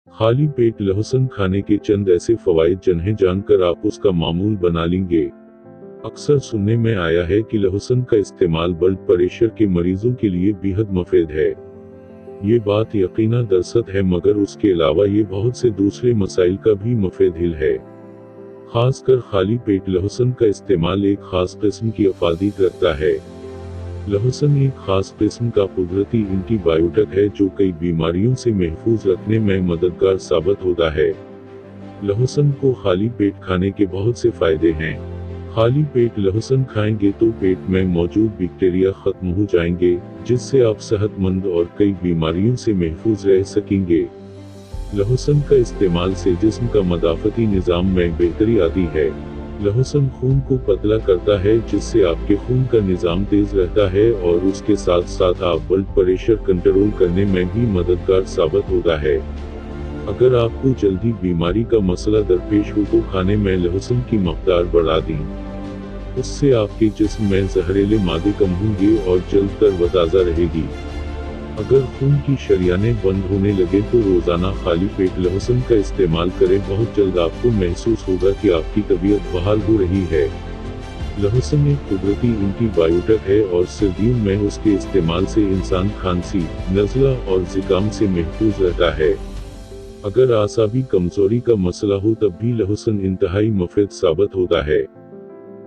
खाली पेट लहसुन खाने के चंद ऐसे फवाइद जिन्हें जानकर आप उसका मामूल बना लेंगे। अक्सर सुनने में आया है कि लहसुन का इस्तेमाल ब्लड प्रेशर के मरीजों के लिए बेहद मुफीद है। ये बात यकीनन दरसत है, मगर उसके अलावा ये बहुत से दूसरे मसाइल का भी मुफीद हिल है। खासकर खाली पेट लहसुन का इस्तेमाल एक खास किस्म की अफादीत रखता है। लहसुन एक खास किस्म का कुदरती एंटीबायोटिक है जो कई बीमारियों से महफूज रखने में मददगार साबित होता है। लहसुन को खाली पेट खाने के बहुत से फायदे हैं। खाली पेट लहसुन खाएंगे तो पेट में मौजूद बैक्टीरिया खत्म हो जाएंगे, जिससे आप सेहतमंद और कई बीमारियों से महफूज रह सकेंगे। लहसुन का इस्तेमाल से जिस्म का मदाफती निज़ाम में बेहतरी आती है। लहसुन खून को पतला करता है, जिससे आपके खून का निज़ाम तेज रहता है और उसके साथ साथ आप ब्लड प्रेशर कंट्रोल करने में भी मददगार साबित होता है। अगर आपको जल्दी बीमारी का मसला दरपेश हो तो खाने में लहसुन की मकदार बढ़ा दें। उससे आपके जिस्म में जहरीले मादे कम होंगे और जल्द तरोताज़ा रहेगी। अगर खून की शरियानें बंद होने लगे तो रोजाना खाली पेट लहसुन का इस्तेमाल करें। बहुत जल्द आपको महसूस होगा कि आपकी तबीयत बहाल हो रही है। लहसुन एक कुदरती एंटीबायोटिक है और सर्दियों में उसके इस्तेमाल से इंसान खांसी, नज़ला और ज़ुकाम से महफूज रहता है। अगर आसाबी कमजोरी का मसला हो तब भी लहसुन इंतहाई मुफीद साबित होता है।